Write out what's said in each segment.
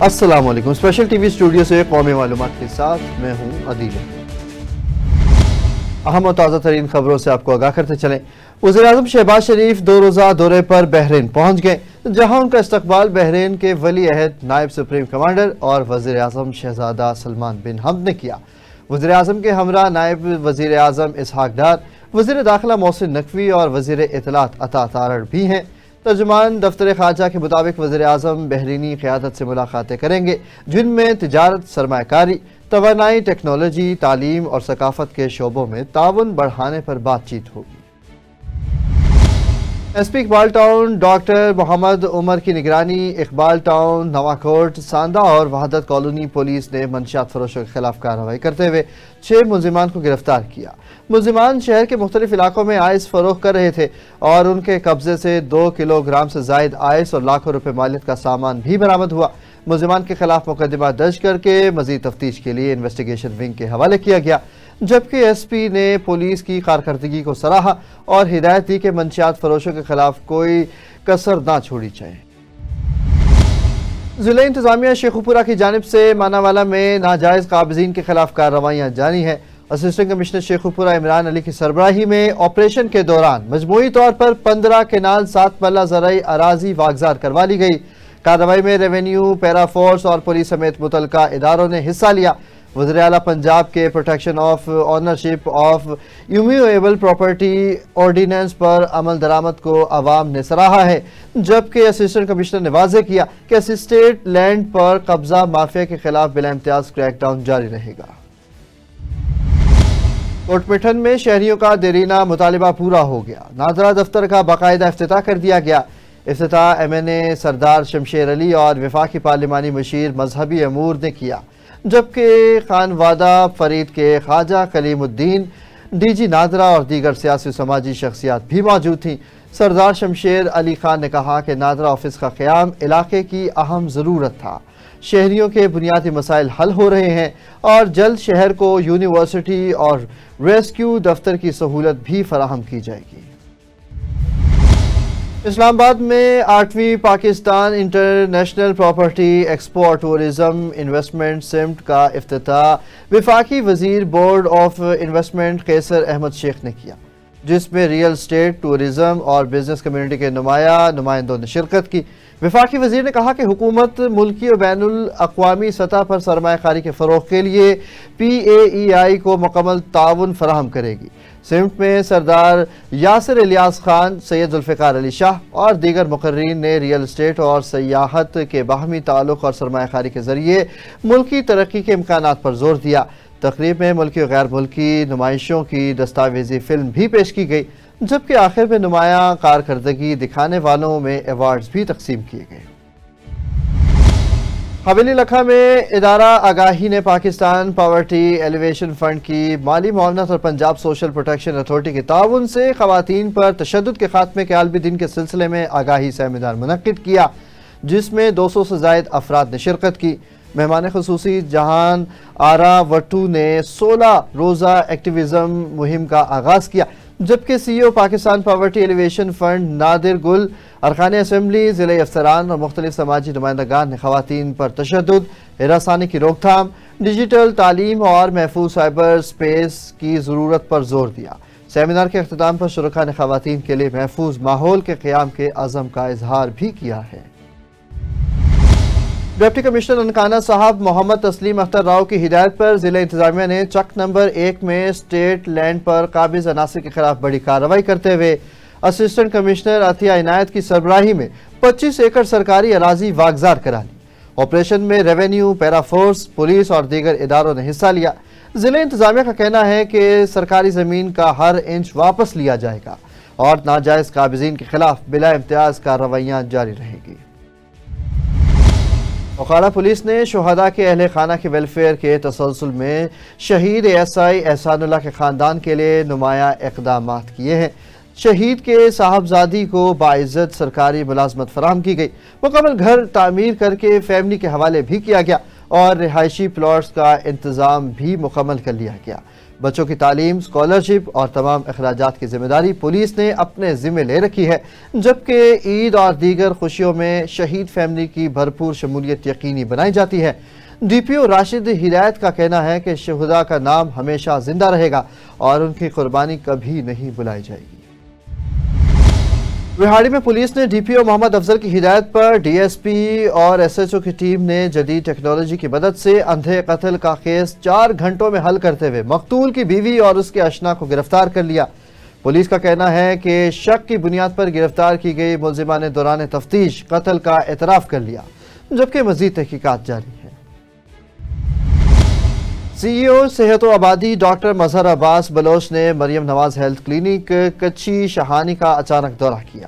अस्सलाम वालेकुम। Special TV studio से कौमी मालूमात के साथ मैं हूं अदील। अहम और ताज़ा तरीन खबरों से आपको आगाह करते चलें। वज़ीर-ए-आज़म शहबाज शरीफ 2 रोज़ा दौरे पर बहरीन पहुंच गए, जहां उनका इस्तकबाल बहरीन के वली अहद नायब सुप्रीम कमांडर और वज़ीर-ए-आज़म शहजादा सलमान बिन हमद ने किया। वज़ीर-ए-आज़म के हमरा नायब वज़ीर-ए-आज़म इसहाक डार, वज़ीर दाखिला मोहसिन नकवी और वज़ीर इत्तलात अता तारड़ भी हैं। तर्जुमान दफ्तर ख़ारजा के मुताबिक वज़ीर-ए-आज़म बहरीनी क़यादत से मुलाकातें करेंगे, जिनमें तिजारत, सरमायाकारी, तवानाई, टेक्नोलॉजी, तालीम और सकाफ़त के शोबों में ताउन बढ़ाने पर बातचीत होगी। SP Iqbal Town doctor Mohammad Umar की निगरानी इकबाल टाउन, नवाकोट, सांदा और वहादत कॉलोनी पुलिस ने मंशियात फरोशों के खिलाफ कार्रवाई करते हुए 6 मुलजिमान को गिरफ्तार किया। मुलजिमान शहर के मुख्तलिफ इलाकों में आइस फरोख्त कर रहे थे और उनके कब्जे से 2 किलोग्राम से जायद आइस और लाखों रुपए मालियत का सामान भी बरामद हुआ। मुलजिमान के खिलाफ मुकदमा दर्ज करके मजीद तफ्तीश के लिए इन्वेस्टिगेशन विंग के हवाले किया गया, जबकि एसपी ने पुलिस की कारकर्दगी को सराहा और हिदायत दी कि मंशियात फरोशों के खिलाफ कोई कसर ना छोड़ी जाए। ज़िला इंतजामिया शेखुपुरा की जानिब से मानावाला में नाजायज़ काबिज़ीन के खिलाफ कार्रवाइयाँ जारी हैं। असिस्टेंट कमिश्नर शेखुपुरा इमरान अली की सरबराही में ऑपरेशन के दौरान मजमूई तौर पर 15 केनाल 7 मल्ला ज़राई अराजी वागजार करवा ली गई। कार्रवाई में रेवेन्यू, पैरा फोर्स और पुलिस समेत मुतलका इदारों ने हिस्सा लिया। वज़ीर आला पंजाब के protection of ownership of immovable property ordinance पर अमल दरामद को अवाम ने सराहा है, जबकि असिस्टेंट कमिश्नर ने वाज़ेह किया कि असिस्टेड लैंड पर कब्जा माफिया के खिलाफ बिला इम्तियाज क्रैकडाउन जारी रहेगा। कोटमिठन में शहरियों का देरीना मुतालिबा पूरा हो गया। नादरा दफ्तर का बाकायदा इफ्तिताह कर दिया गया। इफ्तिताह एमएनए सरदार शमशेर अली और वफाकी पार्लिमानी मशीर मजहबी अमूर ने किया, जबकि खानवादा फरीद के ख्वाजा कलीमुद्दीन, डीजी नादरा और दीगर सियासी समाजी शख्सियात भी मौजूद थीं। सरदार शमशेर अली खान ने कहा कि नादरा ऑफिस का क़याम इलाके की अहम ज़रूरत था। शहरियों के बुनियादी मसाइल हल हो रहे हैं और जल्द शहर को यूनिवर्सिटी और रेस्क्यू दफ्तर की सहूलत भी फराहम की जाएगी। इस्लामाबाद में 8वीं पाकिस्तान इंटरनेशनल प्रॉपर्टी एक्सपो और टूरिज्म इन्वेस्टमेंट सिम्ट का इफ्तिताह वफाकी वजीर बोर्ड ऑफ इन्वेस्टमेंट कैसर अहमद शेख ने किया, जिसमें रियल स्टेट, टूरिज्म और बिजनेस कम्युनिटी के नुमाइंदों ने शिरकत की। वफाकी वजीर ने कहा कि हुकूमत मुल्की और बैनुल अक़वामी सतह पर सरमायाकारी के फ़रोग़ के लिए PAEI को मुकम्मल ताउन फराहम करेगी। सिम्ट में सरदार यासिर इलियास खान, सैयद जुल्फ़िकार अली शाह और दीगर मुक़र्रीन ने रियल स्टेट और सयाहत के बाहमी ताल्लुक़ और सरमायाकारी के ज़रिए मुल्की तरक्की के इम्कानात पर जोर दिया। तक़रीब में मुल्की और गैर मुल्की नुमाइशों की दस्तावेज़ी फ़िल्म भी पेश की गई, जबकि आखिर में नुमाया कारकर्दगी दिखाने वालों में अवार्ड्स भी तकसीम किए गए। हवेली लखा में इदारा आगाही ने पाकिस्तान पॉवर्टी एलिवेशन फंड की माली मुआवनत और पंजाब सोशल प्रोटेक्शन अथॉरिटी के ताउन से ख़वातीन पर तशद्दुद के खात्मे के आलमी दिन के सिलसिले में आगाही सेमिनार मुनक्किद किया, जिसमें 200 से ज़ायद अफराद ने शिरकत की। मेहमान खुसूसी जहान आरा वट्टू ने 16 रोज़ा एक्टिविज़म मुहिम का आगाज़ किया, जबकि CEO Pakistan poverty alleviation fund Nadir गुल, अरकान असम्बली, ज़िले अफसरान और मुख्तलिफ समाजी नुमाइंदगान ने ख़वातीन पर तशद्दुद, हिरासानी की रोकथाम, डिजिटल तालीम और महफूज साइबर स्पेस की ज़रूरत पर जोर दिया। सेमिनार के अख्ताम पर शुरका ने ख़वातीन के लिए महफूज माहौल के क़याम के अज़म का इजहार भी किया है। डिप्टी कमिश्नर ननकाना साहब मोहम्मद तस्लीम अख्तर राव की हिदायत पर ज़िला इंतजामिया ने चक नंबर 1 में स्टेट लैंड पर काबिज अनासिर के खिलाफ बड़ी कार्रवाई करते हुए असिस्टेंट कमिश्नर अतिया इनायत की सरबराही में 25 एकड़ सरकारी अराजी वागजार करा ली। ऑपरेशन में रेवेन्यू, पैरा फोर्स, पुलिस और दीगर इदारों ने हिस्सा लिया। ज़िला इंतजामिया का कहना है कि सरकारी ज़मीन का हर इंच वापस लिया जाएगा और नाजायज़ काबिज़ीन के खिलाफ बिला इम्तियाज़ कार्रवाइयाँ जारी रहेगी। ओखाड़ा पुलिस ने शुहदा के अहले खाना के वेलफेयर के तसलसल में शहीद ASI एहसानुल्लाह के ख़ानदान के लिए नुमाया इक़दामात किए हैं। शहीद के साहबजादी को बाइज़्ज़त सरकारी मुलाजमत फराहम की गई, मुकम्मल घर तामीर करके फैमिली के हवाले भी किया गया और रिहायशी प्लॉट्स का इंतज़ाम भी मुकम्मल कर लिया गया। بچوں کی تعلیم، اسکالرشپ اور تمام اخراجات کی ذمہ داری پولیس نے اپنے ذمہ لے رکھی ہے، جبکہ عید اور دیگر خوشیوں میں شہید فیملی کی بھرپور شمولیت یقینی بنائی جاتی ہے۔ ڈی پی او راشد ہدایت کا کہنا ہے کہ شہداء کا نام ہمیشہ زندہ رہے گا اور ان کی قربانی کبھی نہیں بھلائی جائے گی۔ وہاڑی میں پولیس نے ڈی پی او محمد افضل کی ہدایت پر ڈی ایس پی اور ایس ایچ او کی ٹیم نے جدید ٹیکنالوجی کی مدد سے اندھے قتل کا کیس 4 گھنٹوں میں حل کرتے ہوئے مقتول کی بیوی اور اس کے اشنا کو گرفتار کر لیا۔ پولیس کا کہنا ہے کہ شک کی بنیاد پر گرفتار کی گئی ملزمہ نے دوران تفتیش قتل کا اعتراف کر لیا، جبکہ مزید تحقیقات جاری ہیں۔ سی ای او صحت و آبادی ڈاکٹر مظہر عباس بلوچ نے مریم نواز ہیلتھ کلینک کچھی شہانی کا اچانک دورہ کیا،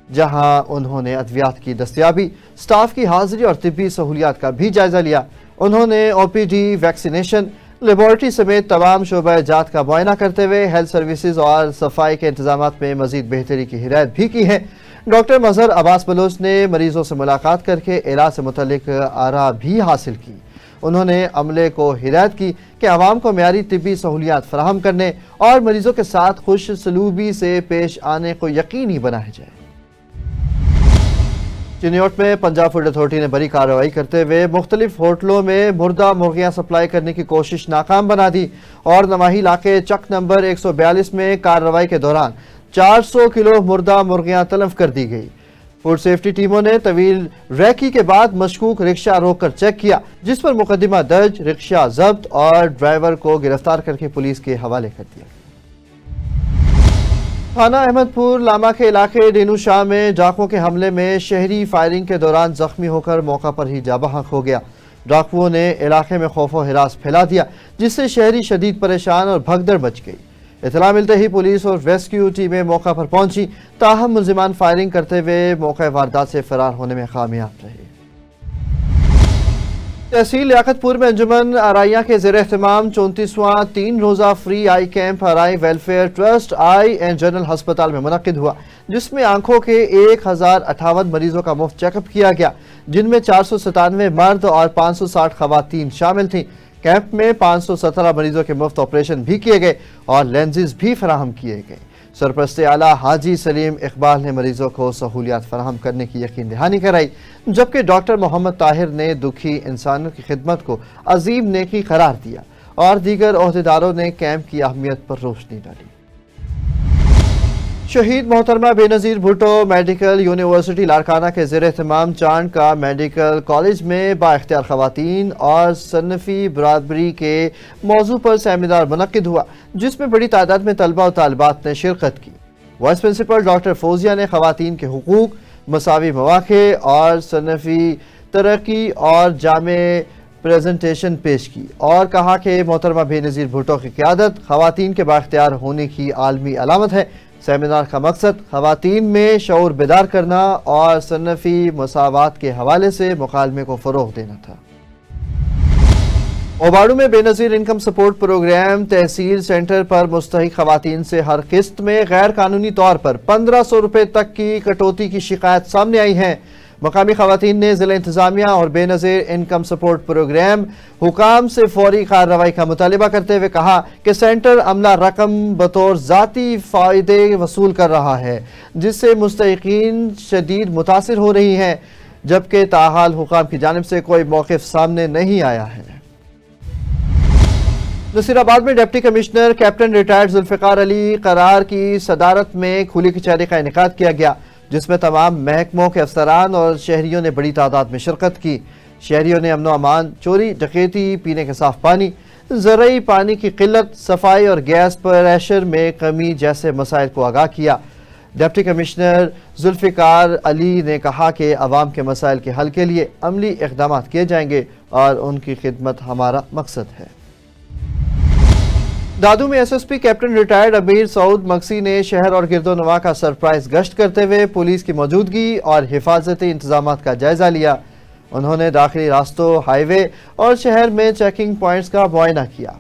جہاں انہوں نے ادویات کی دستیابی، سٹاف کی حاضری اور طبی سہولیات کا بھی جائزہ لیا۔ انہوں نے او پی ڈی، ویکسینیشن، لیبارٹری سمیت تمام شعبہ جات کا معائنہ کرتے ہوئے ہیلتھ سروسز اور صفائی کے انتظامات میں مزید بہتری کی ہدایت بھی کی ہے۔ ڈاکٹر مظہر عباس بلوچ نے مریضوں سے ملاقات کر کے علاج سے متعلق آراء بھی حاصل کی۔ انہوں نے عملے کو ہدایت کی کہ عوام کو معیاری طبی سہولیات فراہم کرنے اور مریضوں کے ساتھ خوش سلوکی سے پیش آنے کو یقینی بنایا جائے۔ چنیوٹ میں پنجاب فوڈ اتھارٹی نے بڑی کارروائی کرتے ہوئے مختلف ہوٹلوں میں مردہ مرغیاں سپلائی کرنے کی کوشش ناکام بنا دی اور نواحی علاقے چک نمبر 142 میں کارروائی کے دوران 400 کلو مردہ مرغیاں تلف کر دی گئی۔ فوڈ سیفٹی ٹیموں نے طویل ریکی کے بعد مشکوک رکشہ روک کر چیک کیا، جس پر مقدمہ درج، رکشہ ضبط اور ڈرائیور کو گرفتار کر کے پولیس کے حوالے کر دیا۔ تھانہ احمد پور لاما کے علاقے ڈینو شاہ میں ڈاکوؤں کے حملے میں شہری فائرنگ کے دوران زخمی ہو کر موقع پر ہی جاں بحق ہو گیا۔ ڈاکوؤں نے علاقے میں خوف و ہراس پھیلا دیا، جس سے شہری شدید پریشان اور بھگدڑ مچ گئی۔ اطلاع ملتے ہی پولیس اور ریسکیو ٹیمیں موقع پر پہنچی، تاہم ملزمان فائرنگ کرتے ہوئے موقع واردات سے فرار ہونے میں کامیاب رہے۔ تحصیل لیاقت پور میں انجمن آرائیاں کے زیر اہتمام 34واں 3 روزہ فری آئی کیمپ آرائی welfare trust I and general ہسپتال میں منعقد ہوا، جس میں آنکھوں کے 1058 مریضوں کا مفت چیک اپ کیا گیا، جن میں 497 مرد اور 560 خواتین شامل تھیں۔ کیمپ میں 517 مریضوں کے مفت آپریشن بھی کیے گئے اور لینزز بھی فراہم کیے گئے۔ سرپرست اعلیٰ حاجی سلیم اقبال نے مریضوں کو سہولیات فراہم کرنے کی یقین دہانی کرائی، جبکہ ڈاکٹر محمد طاہر نے دکھی انسانوں کی خدمت کو عظیم نیکی قرار دیا اور دیگر عہدیداروں نے کیمپ کی اہمیت پر روشنی ڈالی۔ شہید محترمہ بے نظیر بھٹو میڈیکل یونیورسٹی لاڑکانہ کے زیر اہتمام چاند کا میڈیکل کالج میں با اختیار خواتین اور صنفی برابری کے موضوع پر سیمینار منعقد ہوا، جس میں بڑی تعداد میں طلبہ و طالبات نے شرکت کی۔ وائس پرنسپل ڈاکٹر فوزیہ نے خواتین کے حقوق، مساوی مواقع اور صنفی ترقی اور جامع پریزنٹیشن پیش کی اور کہا کہ محترمہ بے نظیر بھٹو کی قیادت خواتین کے با اختیار ہونے کی عالمی علامت ہے۔ سیمینار کا مقصد خواتین میں شعور بیدار کرنا اور صنفی مساوات کے حوالے سے مکالمے کو فروغ دینا تھا۔ اوباڑو میں بے نظیر انکم سپورٹ پروگرام تحصیل سینٹر پر مستحق خواتین سے ہر قسط میں غیر قانونی طور پر 1500 روپے تک کی کٹوتی کی شکایت سامنے آئی ہے۔ مقامی خواتین نے ضلع انتظامیہ اور بے نظیر انکم سپورٹ پروگرام حکام سے فوری کارروائی کا مطالبہ کرتے ہوئے کہا کہ سینٹر عملہ رقم بطور ذاتی فائدے وصول کر رہا ہے، جس سے مستحقین شدید متاثر ہو رہی ہیں، جبکہ تاحال حکام کی جانب سے کوئی موقف سامنے نہیں آیا ہے۔ نصیر آباد میں deputy commissioner captain retired Zulfiqar Ali Qarar کی صدارت میں کھلی کچہری کا انعقاد کیا گیا، جس میں تمام محکموں کے افسران اور شہریوں نے بڑی تعداد میں شرکت کی۔ شہریوں نے امن و امان، چوری ڈکیتی، پینے کے صاف پانی، زرعی پانی کی قلت، صفائی اور گیس پریشر میں کمی جیسے مسائل کو آگاہ کیا۔ ڈپٹی کمشنر ذوالفقار علی نے کہا کہ عوام کے مسائل کے حل کے لیے عملی اقدامات کیے جائیں گے اور ان کی خدمت ہمارا مقصد ہے۔ دادو میں S S P captain retired Amir Saud Maksi نے شہر اور گرد و نواح کا سرپرائز گشت کرتے ہوئے پولیس کی موجودگی اور حفاظتی انتظامات کا جائزہ لیا۔ انہوں نے داخلی راستوں، ہائی وے اور شہر میں چیکنگ پوائنٹس کا معائنہ کیا۔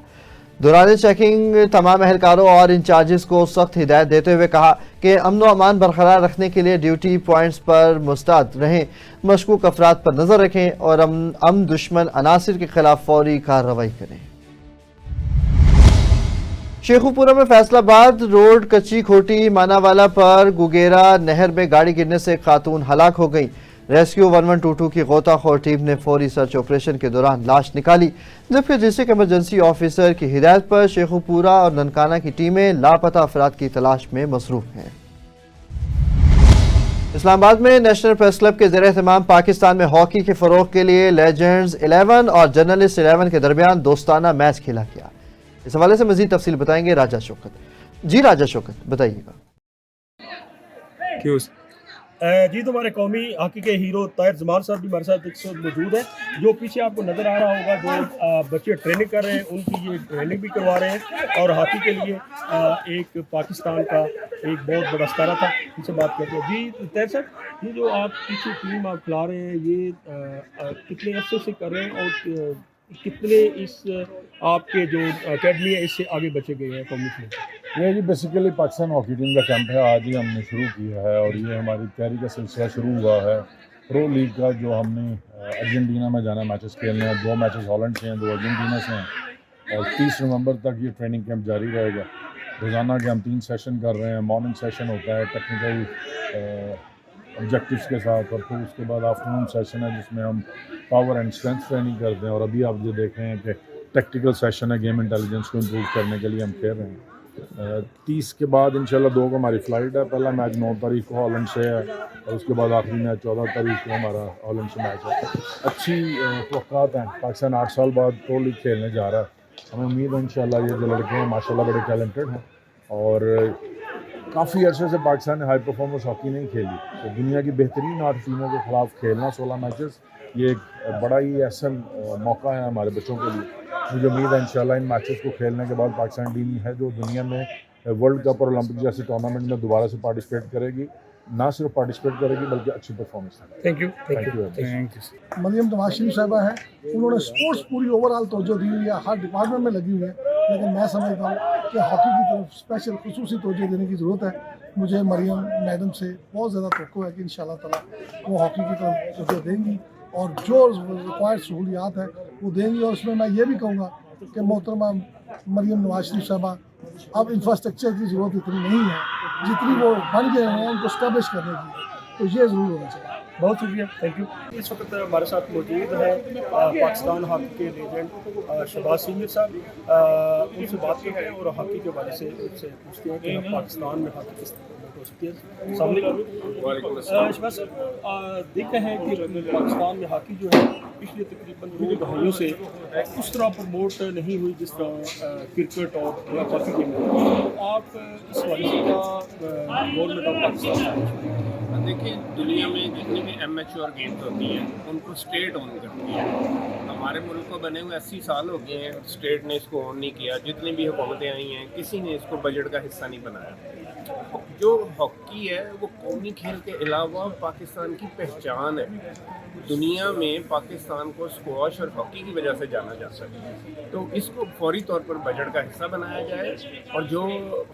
دوران چیکنگ تمام اہلکاروں اور انچارجز کو سخت ہدایت دیتے ہوئے کہا کہ امن و امان برقرار رکھنے کے لیے ڈیوٹی پوائنٹس پر مستعد رہیں، مشکوک افراد پر نظر رکھیں اور امن دشمن عناصر کے خلاف فوری کارروائی کریں۔ शेखुपुरा में फैसलाबाद रोड कच्ची खोटी मानावाला पर गुगेरा नहर में गाड़ी गिरने से एक खातून हलाक हो गई। रेस्क्यू 1122 की गोताखोर टीम ने फौरी सर्च ऑपरेशन के दौरान लाश निकाली, जबकि डिस्ट्रिक्ट इमरजेंसी ऑफिसर की हिदायत पर शेखुपुरा और ननकाना की टीमें लापता अफराद की तलाश में मसरूफ हैं। इस्लामाबाद में नेशनल प्रेस क्लब के ज़ेर-ए-एहतमाम पाकिस्तान में हॉकी के फ़रोग़ के लिए लेजेंड्स 11 और जर्नलिस्ट 11 के दरमियान दोस्ताना मैच खेला गया। इस हवाले से मज़ीद तफसील बताएंगे राजा शौकत। जी राजा शौकत, बताइएगा। जी, तो हमारे कौमी हॉकी के हीरो ताहिर जमाल साहब भी हमारे साथ एक साथ मौजूद है। जो पीछे आपको नज़र आ रहा होगा, जो बच्चे ट्रेनिंग कर रहे हैं, उनकी ये ट्रेनिंग भी करवा रहे हैं और हॉकी के लिए एक पाकिस्तान का एक बहुत बड़ा सितारा था। इनसे बात करते हैं। जी ताहिर साहब, ये जो आप पीछे टीम आप खिला रहे हैं, ये कितने अरसे से कर रहे हैं और कितने इस आपके जो अकेडमी है इससे आगे बचे गए हैं कौमी में? ये जी बेसिकली पाकिस्तान हॉकी टीम का कैंप है, आज ही हमने शुरू किया है और ये हमारी तैयारी का सिलसिला शुरू हुआ है। प्रो लीग का जो हमने अर्जेंटीना में जाना मैचेस खेलने हैं, 2 मैचेस हॉलैंड से हैं, 2 अर्जेंटीना से हैं और 30 नवंबर तक ये ट्रेनिंग कैंप जारी रहेगा। रोज़ाना के हम 3 सेशन कर रहे हैं। मॉर्निंग सेशन होता है टेक्निकल ऑब्जेक्टिव्स के साथ और फिर उसके बाद आफ्टरनून सेशन है जिसमें हम पावर एंड स्ट्रेंथ ट्रेनिंग करते हैं और अभी आप जो देख रहे हैं कि टैक्टिकल सेशन है, गेम इंटेलिजेंस को इम्प्रूव करने के लिए हम खेल रहे हैं। 30 के बाद इंशाल्लाह 2 को हमारी फ़्लाइट है। पहला मैच 9 तारीख को हॉलैंड से है और उसके बाद आखिरी मैच 14 तारीख को हमारा हॉलैंड से मैच है। अच्छी तवक्कात हैं, पाकिस्तान 8 साल बाद प्रो लीग खेलने जा रहा है। हमें उम्मीद है इंशाल्लाह ये जो लड़के हैं माशाल्लाह बड़े टैलेंटेड हैं और काफ़ी अरसे से पाकिस्तान ने हाई परफॉर्मेंस हॉकी नहीं खेली, तो दुनिया की बेहतरीन 8 टीमों के ख़िलाफ़ खेलना 16 मैचेस, ये एक बड़ा ही ऐसा मौका है हमारे बच्चों के लिए। मुझे उम्मीद है इंशाल्लाह इन मैचेस को खेलने के बाद पाकिस्तान टीम है जो दुनिया में वर्ल्ड कप और ओलंपिक जैसे टूर्नामेंट में दोबारा से पार्टिसिपेट करेगी, ना सिर्फ पार्टिसिपेट करेगी बल्कि अच्छी परफॉर्मेंस है। Thank you. मरियम नवाज शरीफ साहबा है, उन्होंने स्पोर्ट्स पूरी ओवरऑल तवज्जो दी हुई है, हर डिपार्टमेंट में लगी हुई है, लेकिन मैं समझता हूँ कि हॉकी की तरफ स्पेशल खुसूसी तवज्जो देने की ज़रूरत है। मुझे मरियम मैडम से बहुत ज़्यादा तवक्को है कि इंशाल्लाह ताला वो हॉकी की तरफ तवज्जो देंगी और जो रिक्वायर्ड सहूलियात है वो देंगी। और उसमें मैं ये भी कहूँगा कि मोहतरमा मरियम नवाज शरीफ साहबा, अब इंफ्रास्ट्रक्चर की ज़रूरत इतनी नहीं है जितनी वो बन गए हैं उनको स्टैब्लिश करने की, तो ये ज़रूर होना चाहिए। बहुत शुक्रिया, थैंक यू। इस वक्त हमारे साथ मौजूद है पाकिस्तान हॉकी के लेजेंड शहबाज सीनियर साहब। उनसे बात करते हैं और हॉकी के बारे से उनसे पूछते हैं कि पाकिस्तान में हॉकी किस तरह हो सकती है। शहबाज साहब, देखा है कि पाकिस्तान में हॉकी जो है पिछले तकरीबन 2 दहाइयों से उस तरह प्रमोट नहीं हुई जिस तरह क्रिकेट और हॉकी गेम में। तो आप इस हवाले से क्या गवर्नमेंट ऑफ पाकिस्तान? देखिए, दुनिया में जितनी भी एमेच्योर गेम्स होती हैं उनको स्टेट ऑन करती है। हमारे मुल्क को बने हुए 80 साल हो गए हैं, स्टेट ने इसको ऑन नहीं किया। जितनी भी हुकूमतें आई हैं किसी ने इसको बजट का हिस्सा नहीं बनाया। जो हॉकी है वो कौमी खेल के अलावा पाकिस्तान की पहचान है। दुनिया में पाकिस्तान को स्क्वॉश और हॉकी की वजह से जाना जाता है, तो इसको फौरी तौर पर बजट का हिस्सा बनाया जाए और जो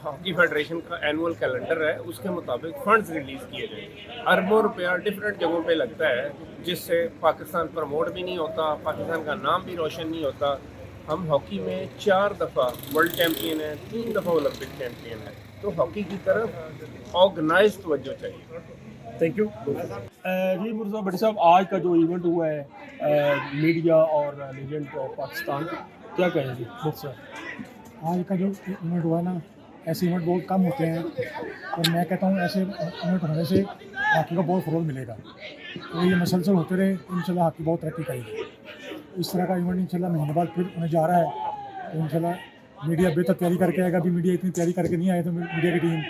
हॉकी फेडरेशन का एनुअल कैलेंडर है उसके मुताबिक फंड्स रिलीज़ किए जाए। अरबों रुपया डिफरेंट जगहों पे लगता है जिससे पाकिस्तान प्रमोट भी नहीं होता, पाकिस्तान का नाम भी रोशन नहीं होता। हम हॉकी में 4 दफ़ा वर्ल्ड चैम्पियन हैं, 3 दफ़ा ओलंपिक चैम्पियन हैं, तो हॉकी की तरफ ऑर्गेनाइज तवज्जो चाहिए। Thank you. जी मुर्जा भट्टी साहब, आज का जो इवेंट हुआ है मीडिया और लेजेंड ऑफ पाकिस्तान, क्या कहेंगे सर? आज का जो इवेंट हुआ ना, ऐसे इवेंट बहुत कम होते हैं और मैं कहता हूँ ऐसे इवेंट होने से हॉकी को बहुत फ़रोग़ मिलेगा। तो ये मसलसल होते रहे, इंशाल्लाह हॉकी बहुत तरक्की करेगी। इस तरह का इवेंट इंशाल्लाह महीने बाद फिर होने जा रहा है, तो इंशाल्लाह मीडिया बेहतर तैयारी करके आएगा। अभी मीडिया इतनी तैयारी करके नहीं आए, तो मीडिया की टीम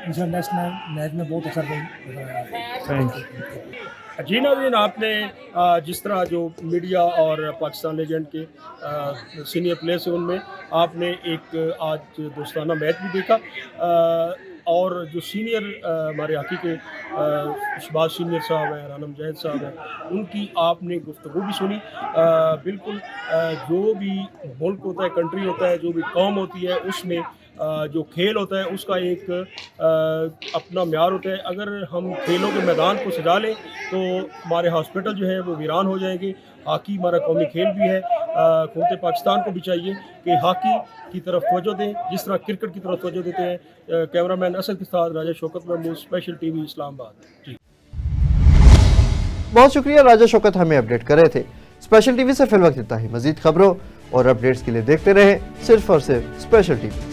इंशाल्लाह नेक्स्ट मैच में बहुत अच्छा करेगी। Thank you. जी नाज़रीन, आपने जिस तरह जो मीडिया और पाकिस्तान लेजेंड के सीनियर प्लेयर्स हैं उनमें आपने एक आज दोस्ताना मैच भी देखा और जो सीनियर हमारे हॉकी के शहबाज सीनियर साहब हैं, राना मुजाहिद साहब हैं, उनकी आपने गुफ्तगू भी सुनी। बिल्कुल जो भी मुल्क होता है, कंट्री होता है, जो भी कौम होती है, उसमें जो खेल होता है उसका एक अपना म्यार होता है। अगर हम खेलों के मैदान को सजा लें तो हमारे हॉस्पिटल जो है वो वीरान हो जाएंगे। हॉकी हमारा कौमी खेल भी है। हुकूमत पाकिस्तान को भी चाहिए कि हॉकी की तरफ तवज्जो दें जिस तरह क्रिकेट की तरफ तवज्जो देते हैं। कैमरामैन असद के साथ राजा शौकत महमूद, स्पेशल टीवी इस्लामाबाद। जी बहुत शुक्रिया राजा शौकत हमें अपडेट कर रहे थे। स्पेशल टीवी से फिल वक्त इतना ही। मजीद खबरों और अपडेट्स के लिए देखते रहें सिर्फ और सिर्फ स्पेशल टीवी।